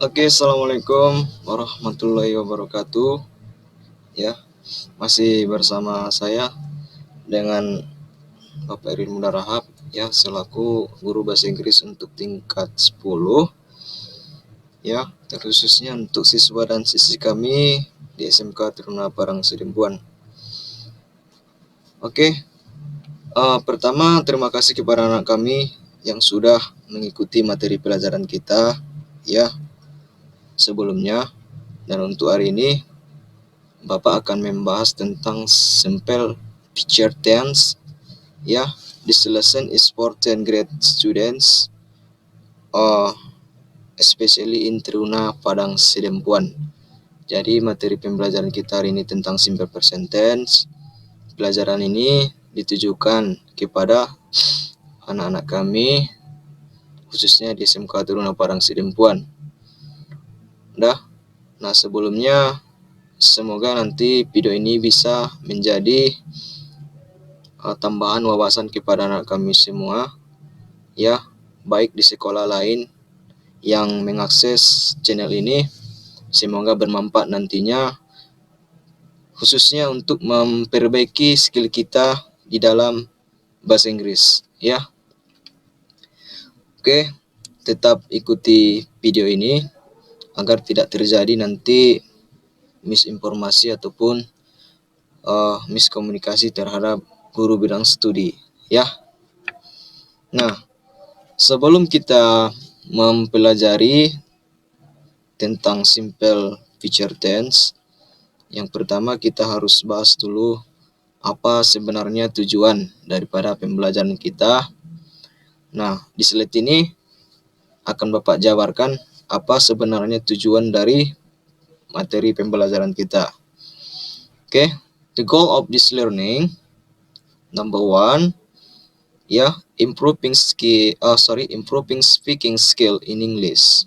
Oke, assalamualaikum warahmatullahi wabarakatuh. Ya, masih bersama saya dengan Bapak Irin Mudarahap, ya, selaku guru bahasa Inggris untuk tingkat 10, ya, terkhususnya untuk siswa dan siswi kami di SMK Taruna Parang Sidempuan. Oke, pertama terima kasih kepada anak kami yang sudah mengikuti materi pelajaran kita, ya, sebelumnya. Dan untuk hari ini Bapak akan membahas tentang simple future tense. Ya, this lesson is for 10th grade students, especially in Truna Padang Sidempuan. Jadi materi pembelajaran kita hari ini tentang simple present tense. Pelajaran ini ditujukan kepada anak-anak kami, khususnya di SMK Truna Padang Sidempuan. Nah, sebelumnya semoga nanti video ini bisa menjadi tambahan wawasan kepada anak kami semua, ya, baik di sekolah lain yang mengakses channel ini. Semoga bermanfaat nantinya, khususnya untuk memperbaiki skill kita di dalam bahasa Inggris, ya. Oke, tetap ikuti video ini agar tidak terjadi nanti misinformasi ataupun miskomunikasi terhadap guru bidang studi, ya. Nah, sebelum kita mempelajari tentang simple future tense, yang pertama kita harus bahas dulu apa sebenarnya tujuan daripada pembelajaran kita. Nah, di slide ini akan Bapak jabarkan apa sebenarnya tujuan dari materi pembelajaran kita. Oke, the goal of this learning, number one, ya, improving speaking skill in English.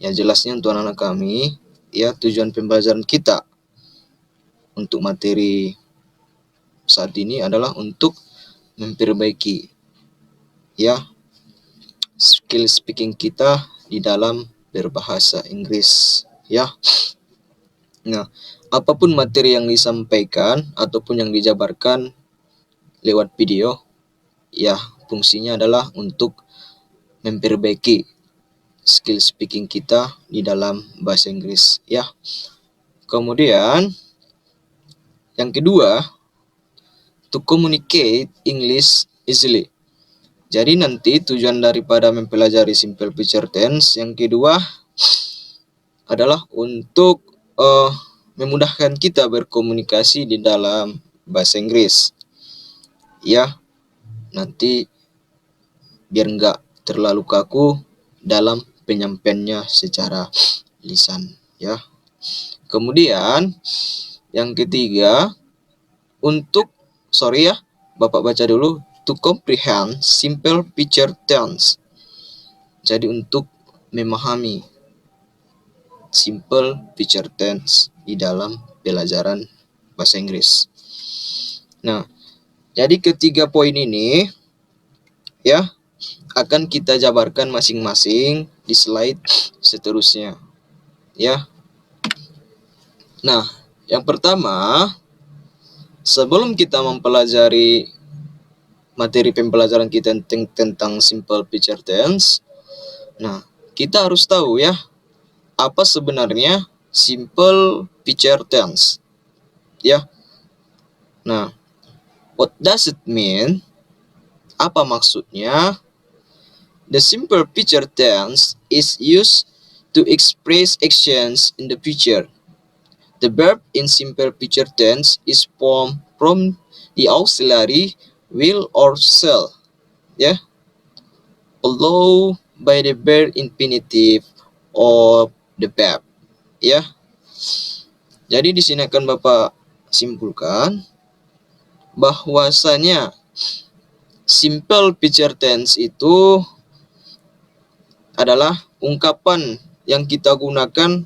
Ya, jelasnya untuk anak-anak kami, ya, tujuan pembelajaran kita untuk materi saat ini adalah untuk memperbaiki, ya, skill speaking kita di dalam berbahasa Inggris, ya. Nah, apapun materi yang disampaikan ataupun yang dijabarkan lewat video, ya, fungsinya adalah untuk memperbaiki skill speaking kita di dalam bahasa Inggris, ya. Kemudian yang kedua, to communicate English easily. Jadi nanti tujuan daripada mempelajari simple future tense yang kedua adalah untuk memudahkan kita berkomunikasi di dalam bahasa Inggris, ya. Nanti biar nggak terlalu kaku dalam penyampaiannya secara lisan, ya. Kemudian yang ketiga, Bapak baca dulu, to comprehend simple future tense. Jadi untuk memahami simple future tense di dalam pelajaran bahasa Inggris. Nah, jadi ketiga poin ini, ya, akan kita jabarkan masing-masing di slide seterusnya, ya. Nah, yang pertama, sebelum kita mempelajari materi pembelajaran kita tentang simple future tense, nah, kita harus tahu, ya, apa sebenarnya simple future tense, ya. Nah, what does it mean? Apa maksudnya? The simple future tense is used to express actions in the future. The verb in simple future tense is formed from the auxiliary will or shall, ya, followed by the verb infinitive of the verb, ya. Jadi di sini akan Bapak simpulkan bahwasanya simple future tense itu adalah ungkapan yang kita gunakan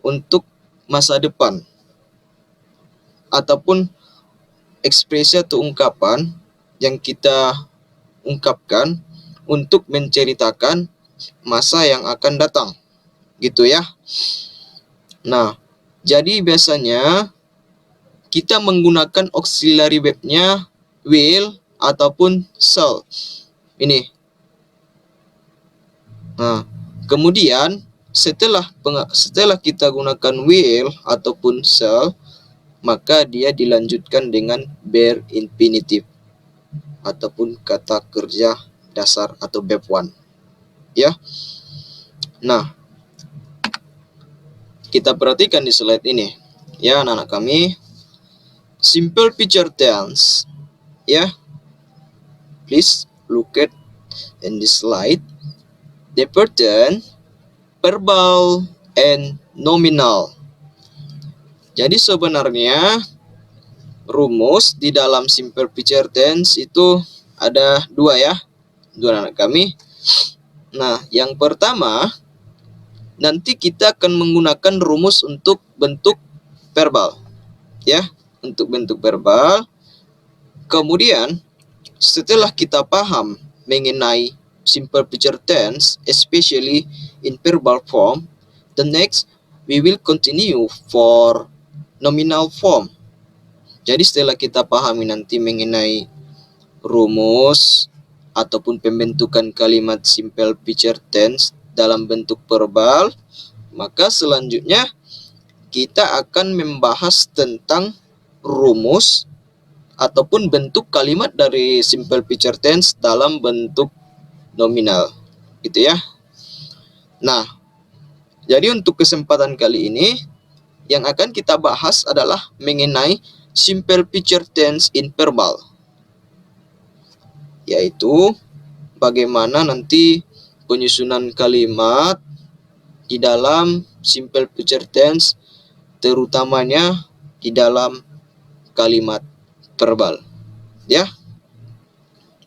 untuk masa depan ataupun ekspresi atau ungkapan yang kita ungkapkan untuk menceritakan masa yang akan datang, gitu ya. Nah, jadi biasanya kita menggunakan auxiliary verb-nya will ataupun shall. Ini. Nah, kemudian setelah kita gunakan will ataupun shall, maka dia dilanjutkan dengan bare infinitive ataupun kata kerja dasar atau verb 1. Ya. Nah, kita perhatikan di slide ini. Ya, anak-anak kami. Simple future tense. Ya. Please look at in this slide. The pattern verbal and nominal. Jadi sebenarnya rumus di dalam simple future tense itu ada dua ya, anak kami. Nah, yang pertama nanti kita akan menggunakan rumus untuk bentuk verbal, ya, untuk bentuk verbal. Kemudian setelah kita paham mengenai simple future tense, especially in verbal form, the next we will continue for nominal form. Jadi setelah kita pahami nanti mengenai rumus ataupun pembentukan kalimat simple future tense dalam bentuk verbal, maka selanjutnya kita akan membahas tentang rumus ataupun bentuk kalimat dari simple future tense dalam bentuk nominal, gitu ya. Nah, jadi untuk kesempatan kali ini yang akan kita bahas adalah mengenai simple future tense in verbal, yaitu bagaimana nanti penyusunan kalimat di dalam simple future tense, terutamanya di dalam kalimat verbal, ya.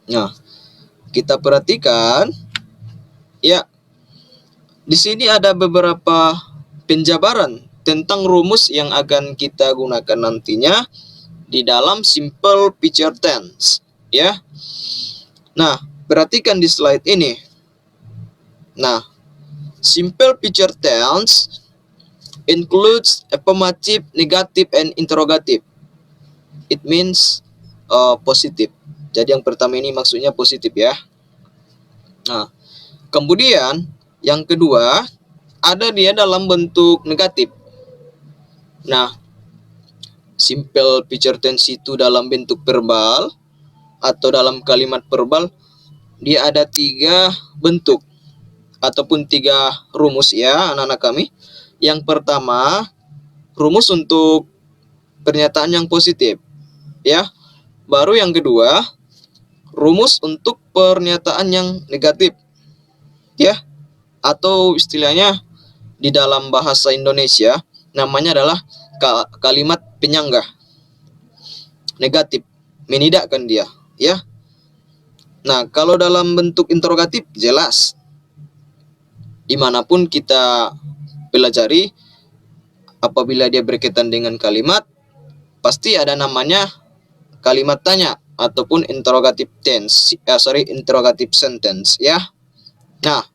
Nah, kita perhatikan ya, di sini ada beberapa penjabaran tentang rumus yang akan kita gunakan nantinya di dalam simple future tense, ya. Nah, perhatikan di slide ini. Nah, simple future tense includes affirmative, negative, and interrogative. It means positif. Jadi yang pertama ini maksudnya positif ya. Nah, kemudian yang kedua ada dia dalam bentuk negatif. Nah, simple future tense itu dalam bentuk verbal atau dalam kalimat verbal dia ada 3 bentuk ataupun 3 rumus ya anak-anak kami. Yang pertama, rumus untuk pernyataan yang positif, ya. Baru yang kedua, rumus untuk pernyataan yang negatif, ya. Atau istilahnya di dalam bahasa Indonesia namanya adalah kalimat penyanggah negatif, menidakkan dia, ya. Nah, kalau dalam bentuk interrogatif jelas dimanapun kita pelajari, apabila dia berkaitan dengan kalimat pasti ada namanya kalimat tanya ataupun interrogative tense, interrogative sentence, ya. Nah,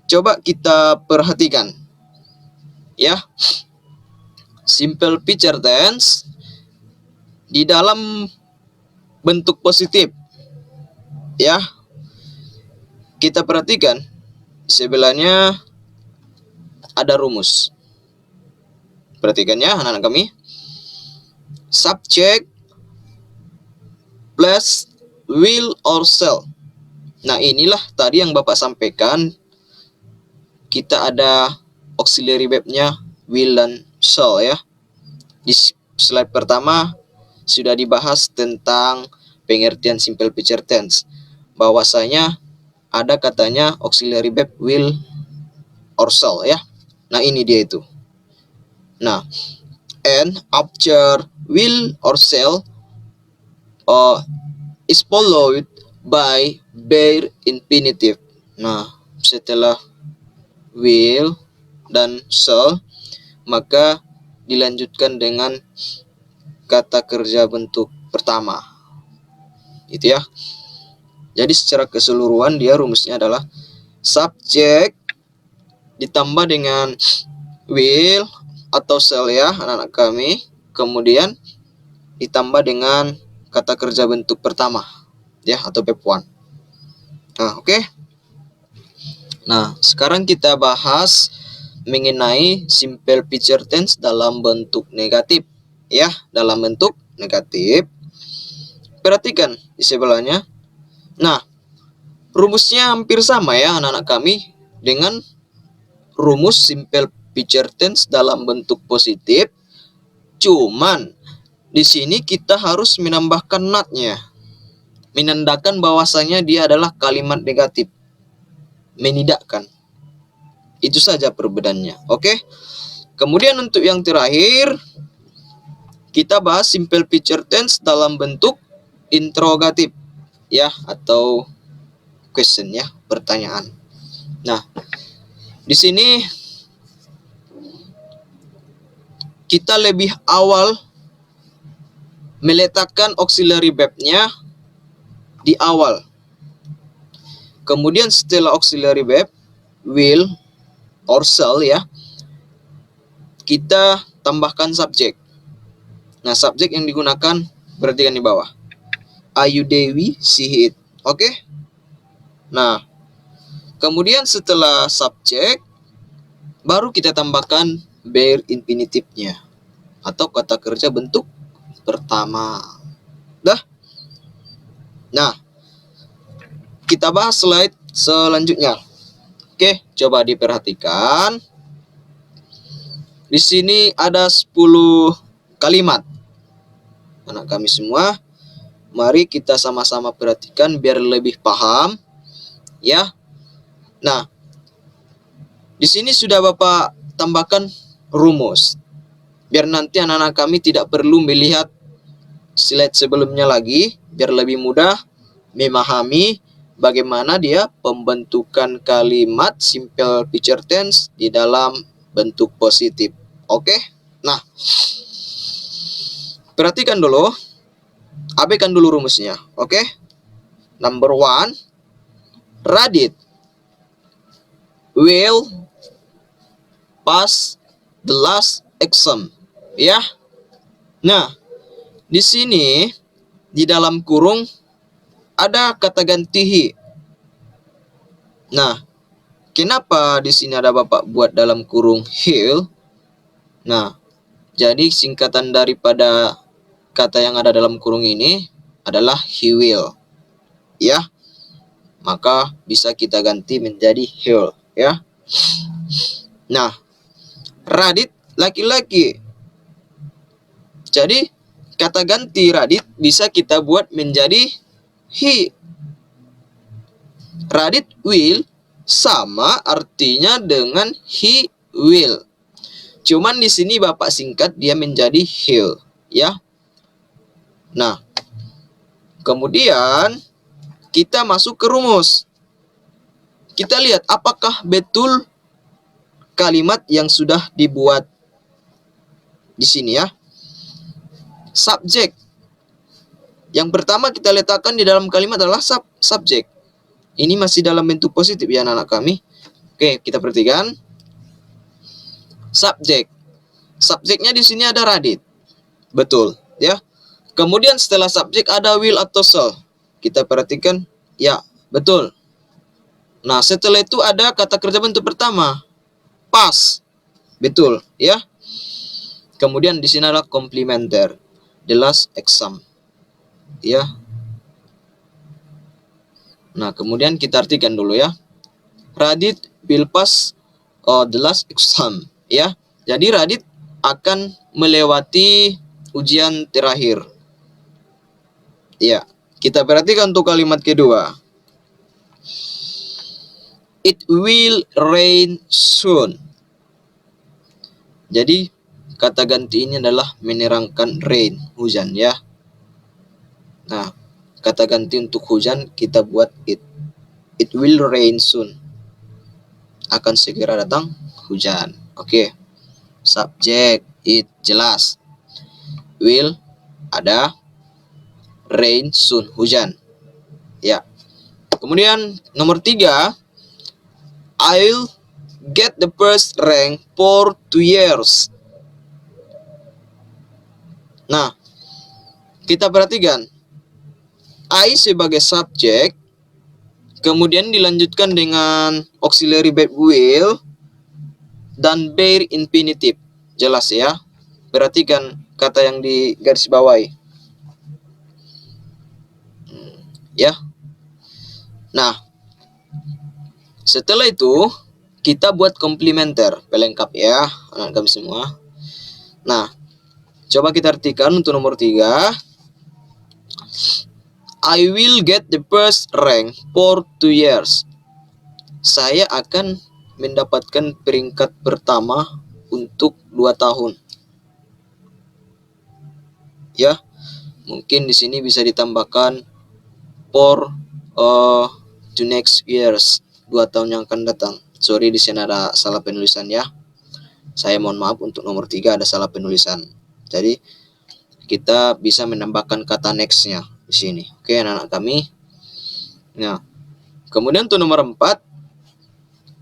coba kita perhatikan ya, simple future tense di dalam bentuk positif, ya. Kita perhatikan sebelahnya ada rumus. Perhatikan ya anak-anak kami. Subject plus will or shall. Nah, inilah tadi yang Bapak sampaikan. Kita ada auxiliary verb-nya will dan shall ya. Di slide pertama sudah dibahas tentang pengertian simple future tense. Bahwasanya ada katanya auxiliary verb will or shall ya. Nah, ini dia itu. Nah, and after will or shall is followed by bare infinitive. Nah, setelah will dan shall maka dilanjutkan dengan kata kerja bentuk pertama, gitu ya. Jadi secara keseluruhan dia rumusnya adalah subject ditambah dengan will atau shall ya anak-anak kami. Kemudian ditambah dengan kata kerja bentuk pertama ya atau verb 1. Nah, oke. Nah, sekarang kita bahas mengenai simple future tense dalam bentuk negatif ya, dalam bentuk negatif. Perhatikan di sebelahnya. Nah, rumusnya hampir sama ya anak-anak kami dengan rumus simple future tense dalam bentuk positif. Cuman di sini kita harus menambahkan not-nya, menandakan bahwasanya dia adalah kalimat negatif, menidakkan. Itu saja perbedaannya. Oke. Kemudian untuk yang terakhir, kita bahas simple future tense dalam bentuk interrogatif ya atau question ya, pertanyaan. Nah, di sini kita lebih awal meletakkan auxiliary verb-nya di awal. Kemudian setelah auxiliary verb will or shall ya, kita tambahkan subjek. Nah, subjek yang digunakan perhatikan di bawah. Ayu Dewi see it. Oke? Nah, kemudian setelah subjek baru kita tambahkan bare infinitive-nya atau kata kerja bentuk pertama. Dah. Nah, kita bahas slide selanjutnya. Oke, coba diperhatikan. Di sini ada 10 kalimat. Anak kami semua, mari kita sama-sama perhatikan biar lebih paham ya. Nah, di sini sudah Bapak tambahkan rumus. Biar nanti anak-anak kami tidak perlu melihat slide sebelumnya lagi, biar lebih mudah memahami bagaimana dia pembentukan kalimat simple future tense di dalam bentuk positif. Oke? Nah, perhatikan dulu, abaikan dulu rumusnya. Oke? Number 1, Radit will pass the last exam. Ya. Nah, di sini di dalam kurung ada kata ganti he. Nah, kenapa di sini ada Bapak buat dalam kurung he'll? Nah, jadi singkatan daripada kata yang ada dalam kurung ini adalah he will. Ya. Maka bisa kita ganti menjadi he'll, ya. Nah, Radit laki-laki. Jadi kata ganti Radit bisa kita buat menjadi he. Radit will sama artinya dengan he will. Cuman di sini Bapak singkat dia menjadi he'll, ya. Nah, kemudian kita masuk ke rumus. Kita lihat apakah betul kalimat yang sudah dibuat di sini ya. Subjek. Yang pertama kita letakkan di dalam kalimat adalah subjek. Ini masih dalam bentuk positif ya anak-anak kami. Oke, kita perhatikan. Subjek. Subjeknya di sini ada Radit. Betul, ya. Kemudian setelah subjek ada will atau shall. Kita perhatikan, ya, betul. Nah, setelah itu ada kata kerja bentuk pertama. Pass. Betul, ya. Kemudian di sini adalah komplementer. The last exam. Ya. Nah, kemudian kita artikan dulu ya. Radit will pass the last exam, ya. Jadi Radit akan melewati ujian terakhir. Ya, kita perhatikan untuk kalimat kedua. It will rain soon. Jadi kata ganti ini adalah menerangkan rain, hujan ya. Nah, kata ganti untuk hujan kita buat it. It will rain soon. Akan segera datang hujan. Oke. Subjek it jelas. Will ada, rain soon hujan. Ya. Kemudian nomor 3, I'll get the first rank for 2 years. Nah, kita perhatikan. I sebagai subjek, kemudian dilanjutkan dengan auxiliary verb will, dan bare infinitive. Jelas ya? Perhatikan kata yang di garis bawahi. Ya. Nah, setelah itu kita buat komplementer pelengkap ya, anak kami semua. Nah, coba kita artikan untuk nomor 3. I will get the first rank for 2 years. Saya akan mendapatkan peringkat pertama untuk 2 tahun. Ya, mungkin di sini bisa ditambahkan for the next years, 2 tahun yang akan datang. Sorry, di sini ada salah penulisan ya. Saya mohon maaf, untuk nomor 3 ada salah penulisan. Jadi kita bisa menambahkan kata next-nya di sini. Oke, anak-anak kami. Nah, kemudian untuk nomor 4,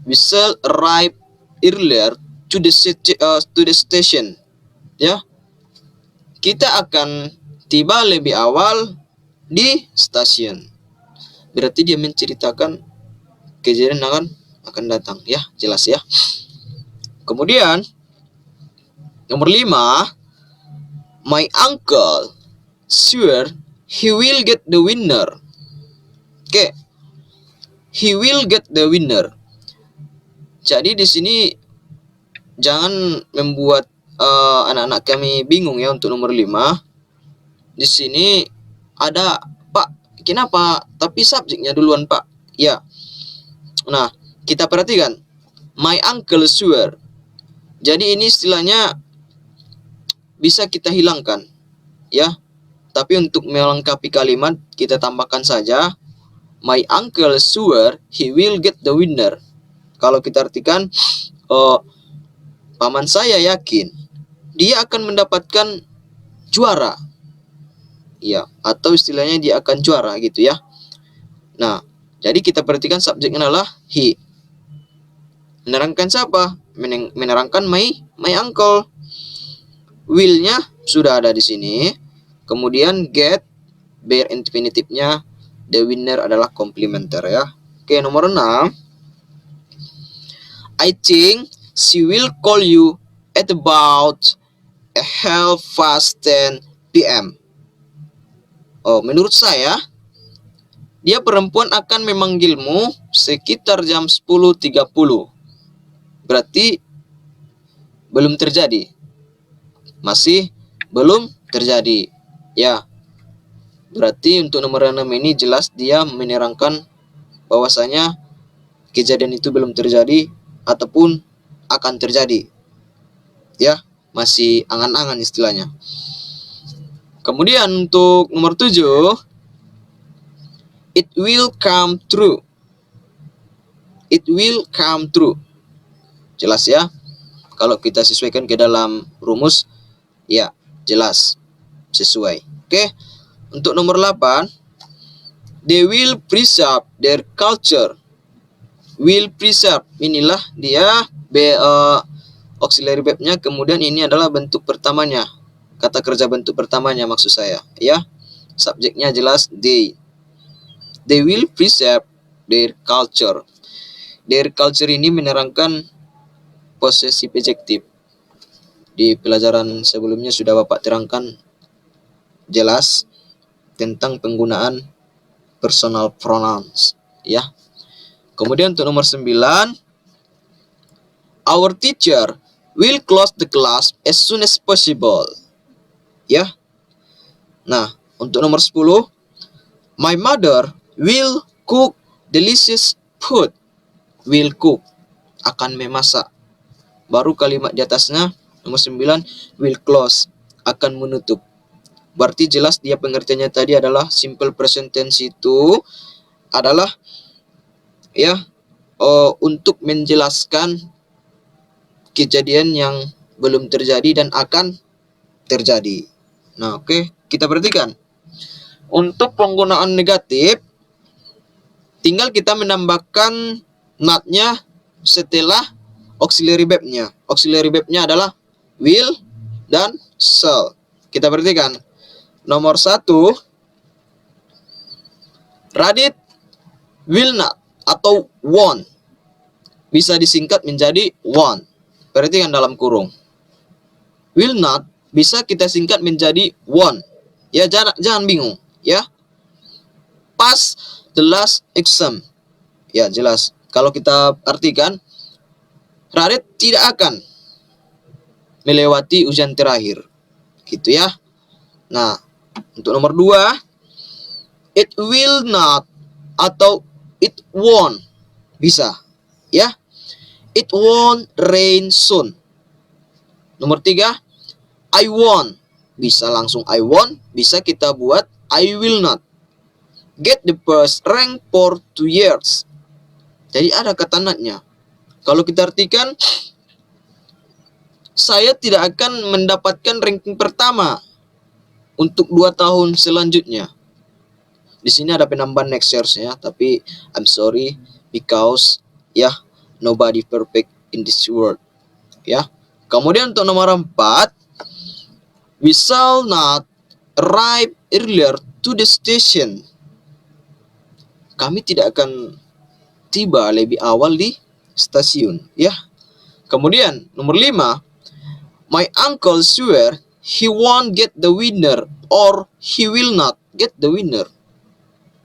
we shall arrive earlier to the station. Ya, kita akan tiba lebih awal di stasiun. Berarti dia menceritakan kejadian akan datang ya, jelas ya. Kemudian nomor 5, my uncle sure he will get the winner. Oke, he will get the winner. Jadi di sini jangan membuat anak-anak kami bingung ya untuk nomor 5. Di sini ada, Pak, kenapa tapi subjeknya duluan, Pak? Ya. Nah, kita perhatikan my uncle sure. Jadi ini istilahnya bisa kita hilangkan ya. Tapi untuk melengkapi kalimat kita tambahkan saja my uncle sure he will get the winner. Kalau kita artikan paman saya yakin dia akan mendapatkan juara. Ya, atau istilahnya dia akan juara gitu ya. Nah, jadi kita perhatikan subjeknya adalah he. Menerangkan siapa? Menerangkan my uncle. Will-nya sudah ada di sini. Kemudian get, bare infinitive-nya, the winner adalah komplementer ya. Oke, nomor 6. I think she will call you at about 10:30 p.m. Oh, menurut saya dia perempuan akan memanggilmu sekitar jam 10.30. Berarti belum terjadi. Masih belum terjadi. Ya. Berarti untuk nomor 6 ini jelas dia menerangkan bahwasanya kejadian itu belum terjadi ataupun akan terjadi. Ya, masih angan-angan istilahnya. Kemudian untuk nomor 7, it will come true. It will come true. Jelas ya. Kalau kita sesuaikan ke dalam rumus, ya jelas sesuai. Oke. Untuk nomor 8, they will preserve their culture. Will preserve, inilah dia auxiliary verb-nya, kemudian ini adalah bentuk pertamanya. Kata kerja bentuk pertamanya maksud saya, ya. Subjeknya jelas they. They will preserve their culture. Their culture ini menerangkan possessive adjective. Di pelajaran sebelumnya sudah Bapak terangkan jelas tentang penggunaan personal pronouns, ya. Kemudian untuk nomor 9, our teacher will close the class as soon as possible. Ya. Nah, untuk nomor 10, my mother will cook delicious food. Will cook, akan memasak. Baru kalimat di atasnya, nomor 9, will close, akan menutup. Berarti jelas dia pengertiannya tadi adalah simple present tense itu adalah ya untuk menjelaskan kejadian yang belum terjadi dan akan terjadi. Nah, oke, kita perhatikan. Untuk penggunaan negatif, tinggal kita menambahkan not-nya setelah auxiliary verb-nya. Auxiliary verb-nya adalah will dan shall. Kita perhatikan. Nomor 1, Radit will not atau won't bisa disingkat menjadi won't. Perhatikan dalam kurung. Will not bisa kita singkat menjadi won't. Ya, jangan bingung, ya. Pass the last exam. Ya, jelas. Kalau kita artikan, Radit tidak akan melewati ujian terakhir. Gitu ya. Nah, untuk nomor 2, it will not atau it won't bisa, ya. It won't rain soon. Nomor 3, I won't bisa langsung I won't, bisa kita buat I will not get the first rank for 2 years. Jadi ada kata notnya. Kalau kita artikan, saya tidak akan mendapatkan ranking pertama untuk 2 tahun selanjutnya. Di sini ada penambahan next years ya, tapi I'm sorry because ya, nobody perfect in this world. Ya. Kemudian untuk nomor 4, we shall not arrive earlier to the station. Kami tidak akan tiba lebih awal di stasiun, ya. Kemudian nomor 5, my uncle swear he won't get the winner or he will not get the winner.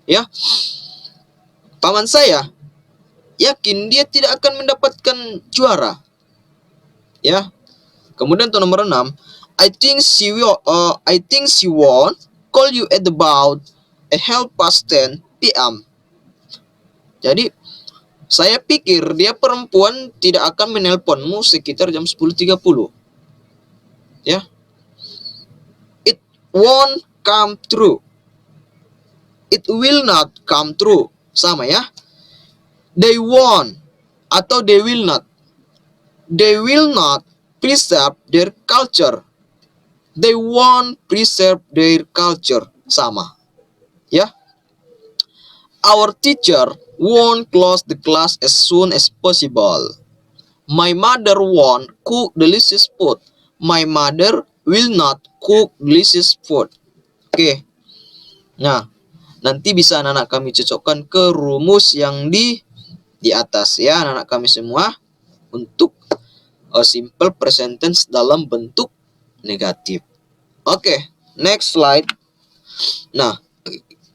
Ya. Paman saya yakin dia tidak akan mendapatkan juara. Ya. Kemudian untuk nomor 6, I think she won't call you at about 10:30 p.m. Jadi saya pikir dia perempuan tidak akan menelponmu sekitar jam 10.30. Ya. It won't come true. It will not come true. Sama ya. They won't atau they will not. They will not preserve their culture. They won't preserve their culture. Sama. Ya. Our teacher won't close the class as soon as possible. My mother won't cook delicious food. My mother will not cook delicious food. Oke. Nah, nanti bisa anak-anak kami cocokkan ke rumus yang di atas ya, anak-anak kami semua, untuk simple present tense dalam bentuk negatif. Oke, next slide. Nah,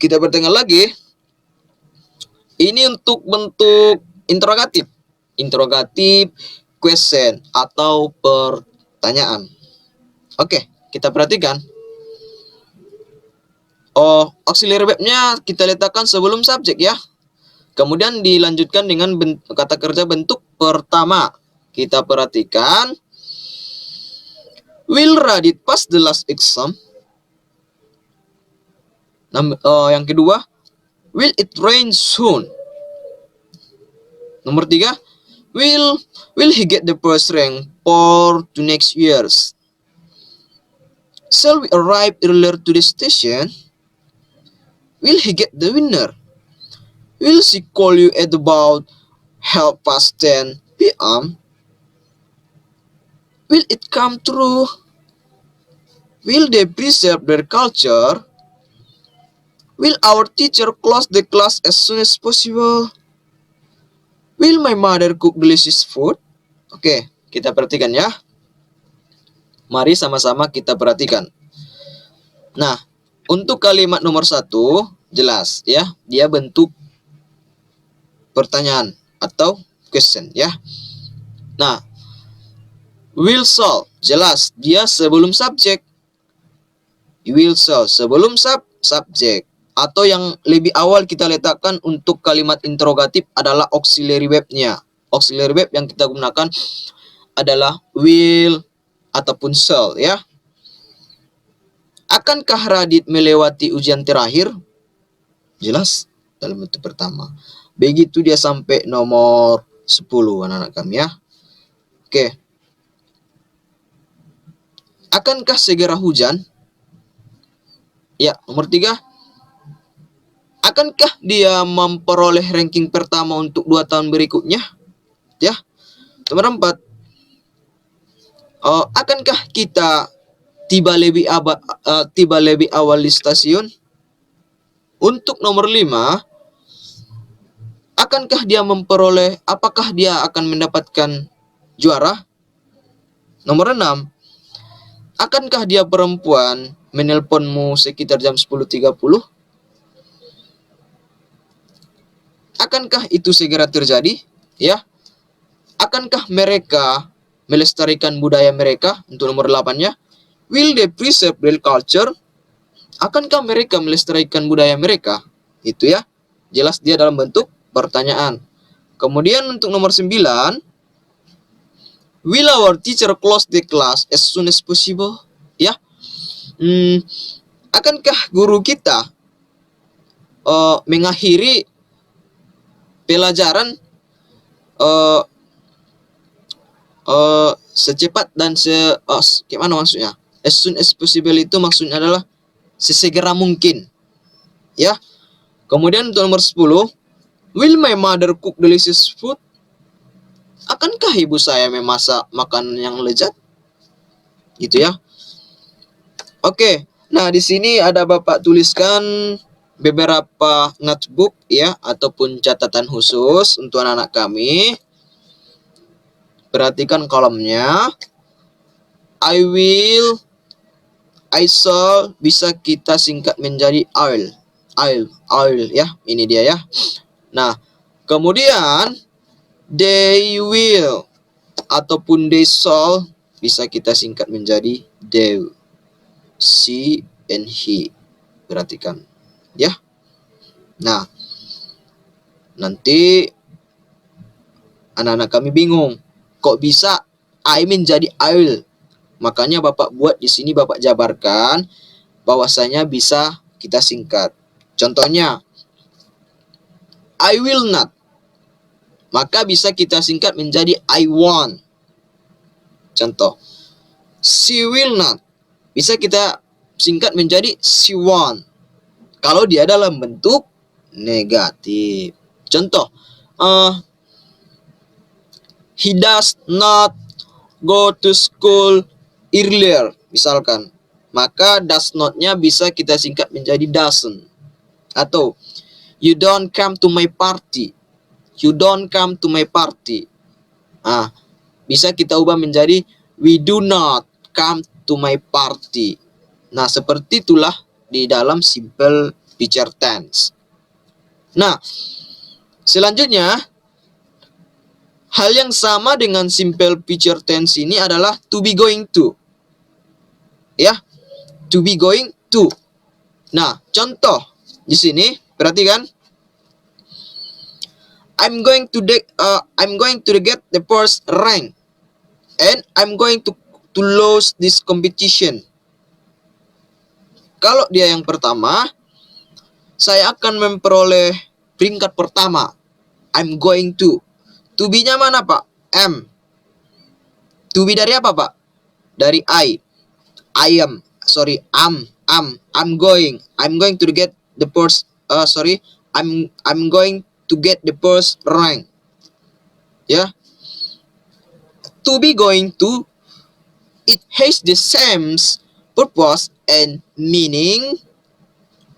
kita bertengah lagi. Ini untuk bentuk interrogatif. Interrogatif question atau pertanyaan. Oke, kita perhatikan. Auxiliary verb-nya kita letakkan sebelum subjek ya. Kemudian dilanjutkan dengan kata kerja bentuk pertama. Kita perhatikan. Will Radit pass the last exam? Yang kedua, will it rain soon? Nomor 3, will he get the first rank for the next years? Shall we arrive earlier to the station? Will he get the winner? Will she call you at about 10:30 p.m.? Will it come true? Will they preserve their culture? Will our teacher close the class as soon as possible? Will my mother cook delicious food? Oke, kita perhatikan ya. Mari sama-sama kita perhatikan. Nah, untuk kalimat nomor 1, jelas ya, dia bentuk pertanyaan atau question ya. Nah, will shall, jelas dia sebelum subjek. Will shall sebelum subjek. Atau yang lebih awal kita letakkan untuk kalimat interrogatif adalah auxiliary verb-nya. Auxiliary verb yang kita gunakan adalah will ataupun shall ya. Akankah Radit melewati ujian terakhir? Jelas dalam bentuk pertama. Begitu dia sampai nomor 10 anak-anak kami ya. Oke. Akankah segera hujan? Ya, nomor 3. Akankah dia memperoleh ranking pertama untuk 2 tahun berikutnya? Ya. Nomor 4, akankah kita tiba lebih awal di stasiun? Untuk nomor 5, apakah dia akan mendapatkan juara? Nomor 6, akankah dia perempuan menelponmu sekitar jam 10.30? Akankah itu segera terjadi? Ya. Akankah mereka melestarikan budaya mereka? Untuk nomor 8-nya, will they preserve their culture? Akankah mereka melestarikan budaya mereka? Itu ya. Jelas dia dalam bentuk pertanyaan. Kemudian untuk nomor 9, will our teacher close the class as soon as possible? Ya. Akankah guru kita mengakhiri pelajaran secepat dan gimana maksudnya? As soon as possible itu maksudnya adalah sesegera mungkin. Ya. Kemudian untuk nomor 10, will my mother cook delicious food? Akankah ibu saya memasak makanan yang lezat? Gitu ya. Oke. Nah, di sini ada Bapak tuliskan beberapa notebook ya ataupun catatan khusus untuk anak-anak kami. Perhatikan kolomnya. I will, I shall bisa kita singkat menjadi I'll ya. Ini dia ya. Nah, kemudian they will ataupun they shall bisa kita singkat menjadi they, she and he. Perhatikan ya. Nah, nanti anak-anak kami bingung, kok bisa I menjadi I will? Makanya Bapak buat di sini, Bapak jabarkan bahwasanya bisa kita singkat. Contohnya, I will not. Maka bisa kita singkat menjadi I want. Contoh, she will not. Bisa kita singkat menjadi she want. Kalau dia dalam bentuk negatif. Contoh, he does not go to school earlier, misalkan. Maka does not-nya bisa kita singkat menjadi doesn't. Atau you don't come to my party. You don't come to my party. Bisa kita ubah menjadi we do not come to my party. Nah, seperti itulah di dalam simple future tense. Nah, selanjutnya hal yang sama dengan simple future tense ini adalah to be going to. Ya, to be going to. Nah, contoh di sini perhatikan. I'm going to get the first rank and I'm going to lose this competition. Kalau dia yang pertama, saya akan memperoleh peringkat pertama. I'm going to. To be-nya mana, Pak? Am. To be dari apa, Pak? Dari I. I am. Sorry, I'm going to get the first I'm going to get the first rank. Ya. To be going to, it has the same purpose and meaning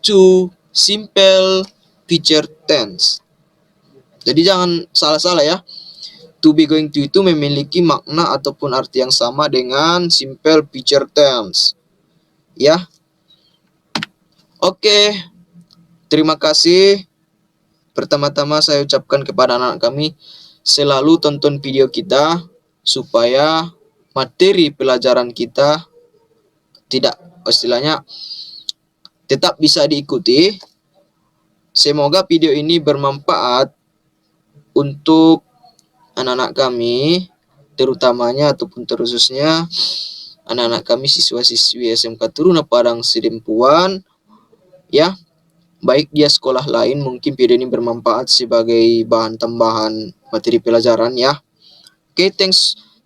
to simple future tense. Jadi jangan salah-salah ya. To be going to itu memiliki makna ataupun arti yang sama dengan simple future tense. Ya. Oke. Terima kasih. Pertama-tama saya ucapkan kepada anak-anak kami, selalu tonton video kita supaya materi pelajaran kita tetap bisa diikuti. Semoga video ini bermanfaat untuk anak-anak kami, terutamanya ataupun terkhususnya anak-anak kami siswa-siswi SMK Taruna Padang Sidempuan ya. Baik dia sekolah lain, mungkin video ini bermanfaat sebagai bahan tambahan materi pelajaran ya. Okay,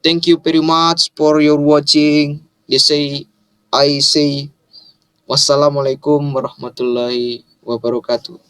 thank you very much for your watching. I say wassalamualaikum warahmatullahi wabarakatuh.